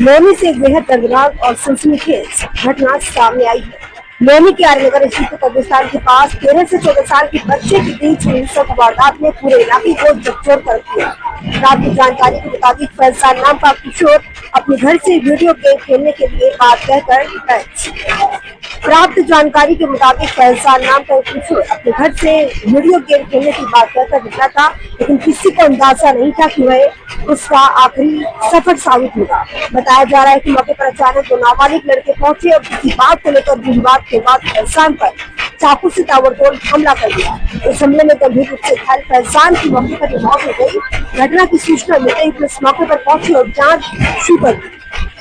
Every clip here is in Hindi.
लोनी से एक बेहद दर्दनाक और सनसनीखेज घटना सामने आई है। लोनी के आर्यनगर स्थित कब्रिस्तान के पास 13 से 14 साल के बच्चे के बीच हुई हिंसक वारदात ने पूरे इलाके को झकझोर कर दिया। प्राप्त जानकारी के मुताबिक फैजान नाम का किशोर अपने घर से वीडियो गेम खेलने के लिए बात कहकर प्राप्त जानकारी के मुताबिक फैजान नाम का एक किशोर अपने घर से वीडियो गेम खेलने की बात कहकर निकला था, लेकिन किसी को अंदाजा नहीं था कि वह उसका आखिरी सफर साबित होगा। बताया जा रहा है कि मौके पर अचानक दो नाबालिग लड़के पहुंचे और किसी बात को लेकर विवाद के बाद फैजान पर चाकू से ताबड़तोड़ हमला कर दिया। इस हमले में गंभीर रूप से घायल फैजान की मौके पर मौत हो गई। घटना की सूचना मिलते ही पुलिस मौके पर पहुंची और जांच शुरू कर दी।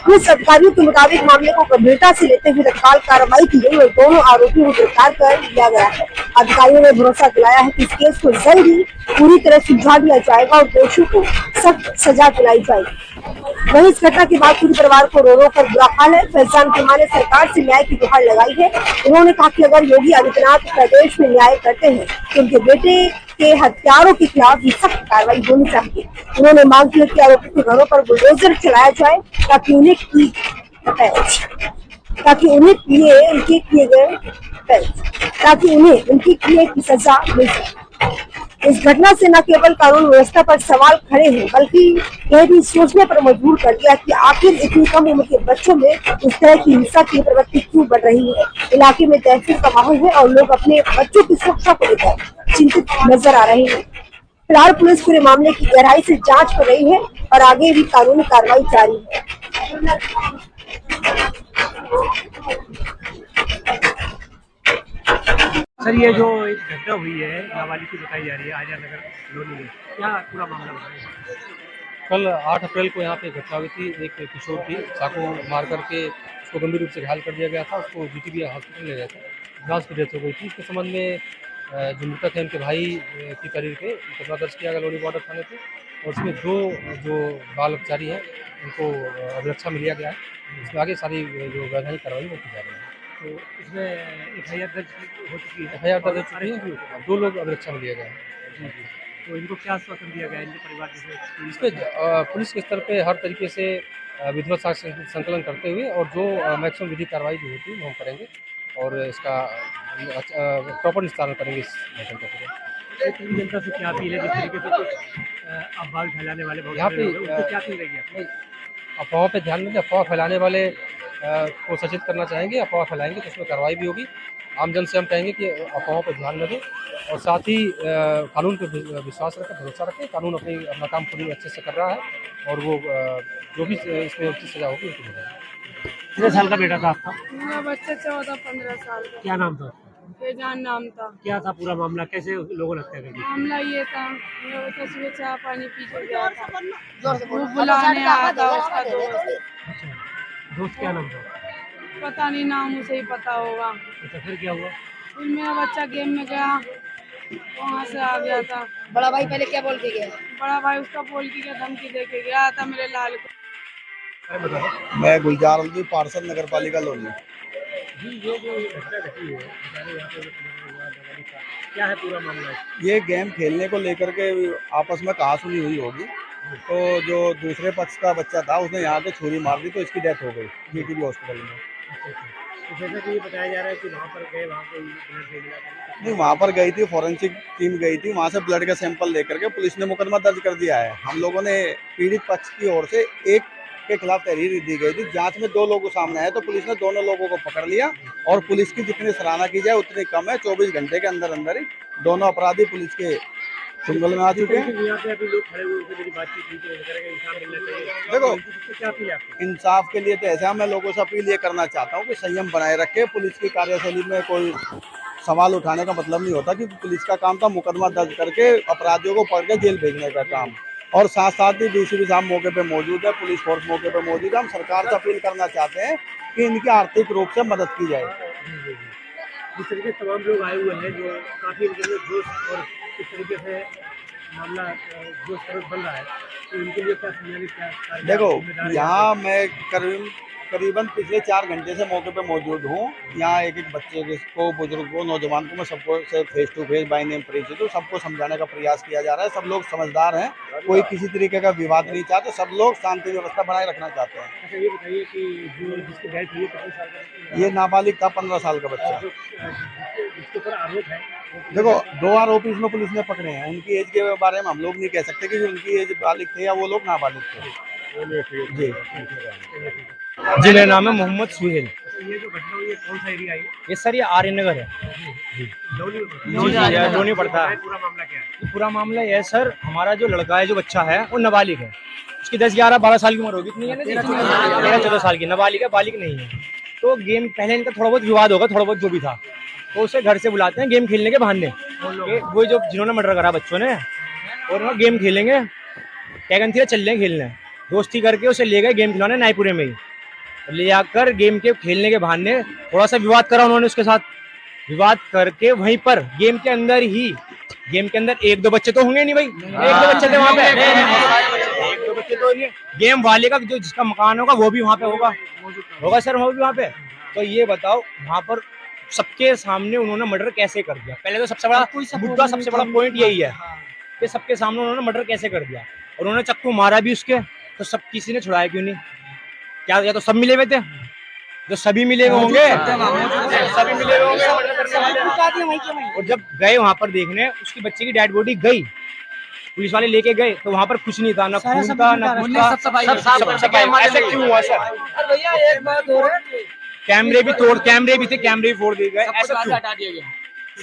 पुलिस अधिकारियों के मुताबिक मामले को गंभीरता से लेते हुए तत्काल कार्रवाई की गई और दोनों आरोपियों को गिरफ्तार कर लिया गया है। अधिकारियों ने भरोसा दिलाया है कि इस केस को जल्द ही पूरी तरह सुलझा दिया जाएगा और दोषियों को सख्त सजा दिलाई जाएगी। वहीं इस घटना के बाद पूरे परिवार को रो रो कर बुरा हाल है। फैजान की मां ने सरकार से न्याय की गुहार लगाई है। उन्होंने कहा कि अगर योगी आदित्यनाथ प्रदेश में न्याय करते हैं तो उनके बेटे के हत्यारों के खिलाफ भी सख्त कार्रवाई होनी चाहिए। उन्होंने मांग की कि आरोपियों के घरों पर बुलडोजर चलाया जाए ताकि उन्हें उनके किए की सजा मिल सके। इस घटना से न केवल कानून व्यवस्था पर सवाल खड़े हैं, बल्कि यह भी सोचने पर मजबूर कर दिया कि आखिर इतनी कम उम्र के बच्चों में इस तरह की हिंसा की प्रवृत्ति क्यों बढ़ रही है। इलाके में तहसील का माहौल है और लोग अपने बच्चों की सुरक्षा को लेकर चिंतित नजर आ रहे हैं। फिलहाल पुलिस पूरे मामले की गहराई से जांच कर रही है और आगे भी कानूनी कार्रवाई जारी है। सर, ये जो एक घटना हुई है नाबालिग की बताई जा रही है आर्यनगर लोनी में, क्या पूरा मामला बताइए। कल 8 अप्रैल को यहाँ पे घटना हुई थी। एक किशोर की चाकू मार करके उसको गंभीर रूप से घायल कर दिया गया था। उसको जीटीबी हॉस्पिटल ले गया था, जहाँ उसकी डेथ हो गई थी। इसके संबंध में जो मृतक है उनके भाई की करीब पे मुकदमा दर्ज किया गया लोनी बॉर्डर थाने पे, और उसमें 2 जो बाल अपचारी हैं उनको अभिरक्षा में लिया गया है। इसमें आगे सारी जो वैधानिक कार्रवाई वो की जा रही है। तो इसमें एफआईआर दर्ज हो चुकी है। एफआईआर दर्ज हो चुकी है, 2 लोग अभिरक्षा में लिए गए हैं। तो इनको क्या आश्वासन दिया गया इनके परिवार से? इस पर पुलिस के स्तर पे हर तरीके से विधिवत साक्ष्य संकलन करते हुए और जो मैक्सिमम विधि कार्रवाई जो होती है वो हम करेंगे और इसका प्रॉपर निस्तारण करेंगे इस मैटर का। पूरी जनता से क्या अपील है जिस तरीके से कुछ अफवाह फैलाने वाले यहाँ पे क्या अपील रहेगी आपकी? अफवाहों पे ध्यान दें। अफवाह फैलाने वाले को सचेत करना चाहेंगे। अफवाह फैलाएंगे तो उसमें कार्रवाई भी होगी। आमजन से हम कहेंगे कि अफवाहों पर ध्यान न दें और साथ ही कानून पर विश्वास रखें, भरोसा रखें। कानून अपना काम पूरी अच्छे से कर रहा है और वो जो भी इसमें उचित सजा होगी उसको मिलेगी। कितने साल का बेटा था आपका? मेरा बच्चा 14-15 साल का। क्या नाम था? फैजान नाम था। क्या था पूरा मामला, कैसे लोगों ने हत्या कर दी? मामला ये था, वो तो सुबह चाय पानी पी के गया था, वो बुलाने आया था उसका दोस्त। अच्छा, दोस्त क्या नाम था? पता नहीं, नाम उसे ही पता होगा। अच्छा, फिर क्या हुआ? फिर मेरा बच्चा गेम में गया, वहाँ से आ गया था। बड़ा भाई पहले क्या बोल के गया? बड़ा भाई उसका बोल के धमकी दे के गया था मेरे लाल को। मैं गुलजार अली, पार्षद नगर पालिका लोनी। जी, ये जो घटना घटी है यहाँ पे क्या है पूरा मामला? ये गेम खेलने को लेकर के आपस में कहासुनी हुई होगी, तो जो दूसरे पक्ष का बच्चा था उसने यहाँ पे छुरी मार दी तो इसकी डेथ हो गई जीटीबी हॉस्पिटल में। तो जैसे कि ये बताया जा रहा है कि वहाँ पर गए, वहाँ पे ब्लड दे मिला था। नहीं, वहाँ पर गई थी, फॉरेंसिक टीम गई थी, वहाँ से ब्लड का सैंपल लेकर के पुलिस ने मुकदमा दर्ज कर दिया है। हम लोगों ने पीड़ित पक्ष की ओर से एक के खिलाफ तहरीर दी गई थी। जांच में 2 लोगों सामने आए तो पुलिस ने दोनों लोगों को पकड़ लिया और पुलिस की जितनी सराहना की जाए उतनी कम है। 24 घंटे के अंदर अंदर ही दोनों अपराधी पुलिस के चुंगल में आ चुके हैं। यहाँ पे अभी लोग खड़े हुए उनसे मेरी बातचीत हुई तो इंसाफ मिलना चाहिए। देखो, क्या अपील है आपकी? इंसाफ के लिए तो ऐसा मैं लोगों से अपील ये करना चाहता हूँ कि संयम बनाए रखे। पुलिस की कार्यशैली में कोई सवाल उठाने का मतलब नहीं होता कि पुलिस का काम था मुकदमा दर्ज करके अपराधियों को पकड़ के जेल भेजने का काम, और साथ साथ ही डीसीपी साहब मौके पे मौजूद है, पुलिस फोर्स मौके पे मौजूद है। हम सरकार से अपील करना चाहते हैं कि इनकी आर्थिक रूप से मदद की जाए। जिस तरीके से तमाम लोग आए हुए हैं जो काफ़ी जोश और इस तरीके से मामला जोश बन रहा है, तो इनके लिए क्या समझाने क्या? देखो, यहाँ मैं करीब करीबन पिछले 4 घंटे से मौके पे मौजूद हूँ। यहाँ एक एक बच्चे को, बुजुर्ग को, नौजवान को मैं सबको से face to face by name परिचित हूँ। सबको समझाने का प्रयास किया जा रहा है। सब लोग समझदार हैं, कोई किसी तरीके का विवाद नहीं चाहते, सब लोग शांति व्यवस्था बनाए रखना चाहते हैं। अच्छा ये बताइए कि जो जिसकी डेथ हुई कितने साल का? ये नाबालिग था, 15 साल का बच्चा। जिसके ऊपर आरोप है देखो 2 आरोपी इसमें पुलिस ने पकड़े हैं। उनकी एज के बारे में हम लोग नहीं कह सकते कि उनकी एज बालिग थे या वो लोग नाबालिग थे। जी जी मेरा नाम है मोहम्मद सुहेल। ये जो घटना हुई है कौन सा एरिया है? ये सर ये आर्य नगर है। लोनी पड़ता है। पूरा मामला क्या है? पूरा मामला ये है सर, हमारा जो लड़का है, जो बच्चा है, वो नाबालिग है। उसकी 10, 11, 12 साल की उम्र होगी, इतनी है ना, 13, 14 साल की। नाबालिग है, बालिग नहीं है। तो गेम पहले इनका थोड़ा बहुत विवाद होगा, थोड़ा बहुत जो भी था, तो उसे घर से बुलाते हैं गेम खेलने के बहाने। वो जो जिन्होंने मर्डर करा बच्चों ने, और वो गेम खेलेंगे, क्या कहती है, चल रहे खेलने, दोस्ती करके उसे ले गए गेम खिलाने नाईपुरे में ही। ले आकर गेम के खेलने के बहाने थोड़ा सा विवाद करा उन्होंने उसके साथ। विवाद करके वहीं पर गेम के अंदर 1-2 बच्चे तो होंगे नहीं भाई, 1-2 बच्चे थे वहाँ पे, 1-2 बच्चे तो नहीं। गेम वाले का जो जिसका मकान होगा वो भी वहाँ पे होगा सर, वो भी वहाँ पे। तो ये बताओ वहाँ पर सबके सामने उन्होंने मर्डर कैसे कर दिया? पहले तो सबसे बड़ा मुद्दा, सबसे बड़ा पॉइंट यही है कि सबके सामने उन्होंने मर्डर कैसे कर दिया। और उन्होंने चक्कू मारा भी उसके, तो सब किसी ने छुड़ाया क्यों नहीं? क्या या तो सब मिले हुए थे, जो सभी मिले हुए होंगे, सभी मिले हुए होंगे मर्डर करने वाले। और जब गए वहां पर देखने, उसकी बच्चे की डेड बॉडी गई, पुलिस वाले लेके गए, तो वहां पर कुछ नहीं था, ना खून था, ना कुछ था, सब सफाई। ऐसे क्यों हुआ सर? भैया एक बात और है, कैमरे भी थे, कैमरे भी फोड़ दिए गए, ऐसा क्यों?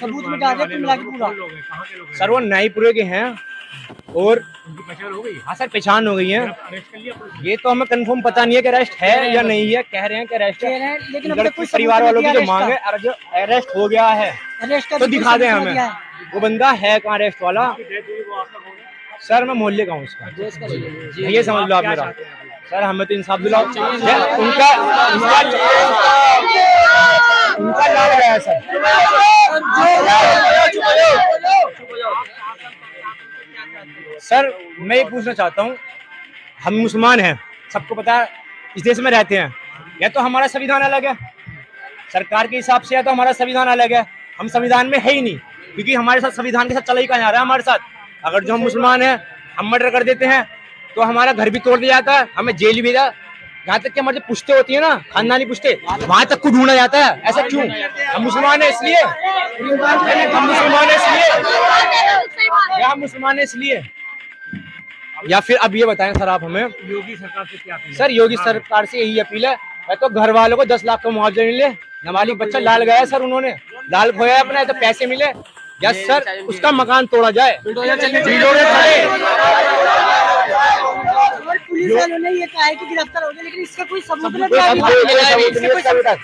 सबूत मिटा दिया पूरा। कहाँ के लोग? सर वो नाईपुरे के हैं और उनकी पहचान हो गई? हाँ सर पहचान हो गई है। अरेस्ट कर लिया पुलिस? ये तो हमें कंफर्म पता नहीं है कि अरेस्ट है या नहीं है। कह रहे हैं कि अरेस्ट है, लेकिन लड़की परिवार वालों की जो मांग है, जो अरेस्ट हो गया है तो दिखा दें हमें वो बंदा है कहाँ अरेस्ट वाला। सर मैं मोहल्ले का हूँ उसका, ये समझ लो आप मेरा। सर हमें तो इंसाफ दिलाओ। उनका लाल गया सर। सर मैं ये पूछना चाहता हूँ, हम मुसलमान हैं, सबको पता है, इस देश में रहते हैं, या तो हमारा संविधान अलग है सरकार के हिसाब से, या तो हमारा संविधान अलग है। हम संविधान में है ही नहीं, क्योंकि हमारे साथ संविधान के साथ चला ही कहाँ जा रहा है हमारे साथ। अगर जो हम मुसलमान हैं, हम मर्डर कर देते हैं तो हमारा घर भी तोड़ दिया जाता है, हमें जेल भी जाता, यहाँ तक कि हमारी जो पुश्ते होती है ना, खानदानी पुश्ते, वहां तक को ढूंढा जाता है। ऐसा क्यों? हम मुसलमान है इसलिए, हम मुसलमान है इसलिए, या हम मुसलमान है इसलिए, या फिर अब ये बताएं सर आप हमें, योगी सरकार से क्या अपील है? सर योगी सरकार से यही अपील है, मैं तो घर वालों को 10 लाख का मुआवजा मिले। नाबालिग बच्चा लाल गया सर, उन्होंने लाल खोया अपना, तो पैसे मिले, या सर उसका मकान तोड़ा जाए, पुलिस वालों ने ये कहा है कि गिरफ्तार हो गए, लेकिन इसका कोई सबूत नहीं।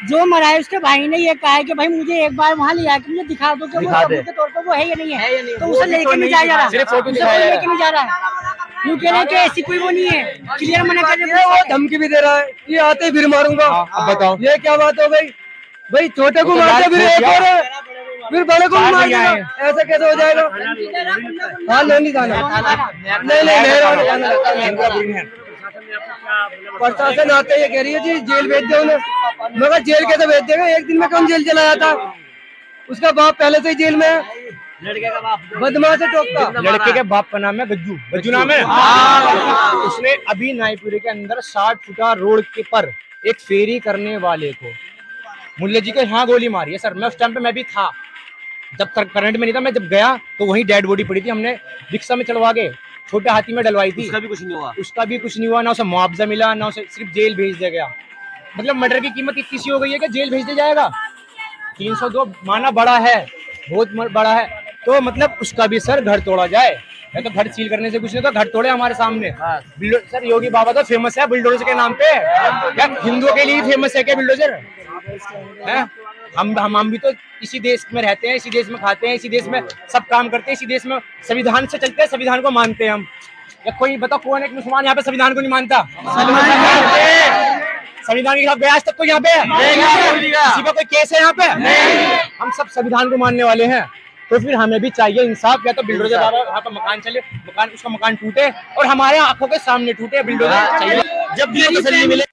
जो मरा है उसके भाई ने ये कहा है कि भाई मुझे एक बार वहाँ ले आके मुझे दिखा दो कि वो सबूत के तौर पर वो है या नहीं है, तो उसे लेके नहीं जाया जा रहा, लेके नहीं जा रहा है। क्यों कह रहे हैं कि ऐसी कोई वो नहीं है, क्लियर मना कर रहे हैं। वो धमकी भी दे रहा है, ये आते फिर मारूंगा। अब बताओ ये क्या बात हो गई? भाई छोटे को मारते फिर एक और फिर बड़े को मार दिया, ऐसा कैसे हो जाएगा? हाँ लोनी थाना, नहीं प्रशासन आते ये कह रही है जी जेल भेज दो उन्हें। मगर जेल कैसे भेज देगा? एक दिन में कौन जेल चला जाता? उसका बाप पहले से ही जेल में है, लड़के का बाप बदमाश से टोकता। लड़के के बाप का नाम है गज्जू नाम है। उसने अभी नाईपुरे के अंदर 60 फुटा रोड के पर एक फेरी करने वाले को मुल्ले जी के यहाँ गोली मारी है सर। मैं उस टाइम पे मैं भी था, जब तक करंट में नहीं था, मैं जब गया तो वहीं डेड बॉडी पड़ी थी, हमने रिक्शा में चढ़वा के छोटे हाथी में डलवाई थी। उसका भी कुछ नहीं हुआ, ना उसे मुआवजा मिला, ना उसे सिर्फ जेल भेज दिया गया। मतलब मर्डर की कीमत इतनी सी हो गई है कि जेल भेज दिया जाएगा। 302 माना बड़ा है, बहुत बड़ा है, तो मतलब उसका भी सर घर तोड़ा जाए। मैं तो घर सील करने से कुछ नहीं, तो घर तोड़े हमारे सामने। सर योगी बाबा तो फेमस है बुलडोजर के नाम पे, क्या हिंदुओं के लिए फेमस है क्या बुलडोजर है? हम भी तो इसी देश में रहते हैं, इसी देश में खाते हैं, इसी देश में सब काम करते हैं, इसी देश में संविधान से चलते हैं, संविधान को मानते हैं हम। या कोई बताओ कौन एक मुसलमान यहाँ पे संविधान को नहीं मानता? संविधान के खिलाफ गया आज तक कोई यहाँ पे? किसी का कोई केस है यहाँ पे? हम सब संविधान को मानने वाले हैं। तो फिर हमें भी चाहिए इंसाफ, या तो बिल्डोजर बाबा वहाँ पर मकान चले, उसका मकान टूटे और हमारे आंखों के सामने टूटे। बिल्डोजर चाहिए, जब भी तसल्ली मिले।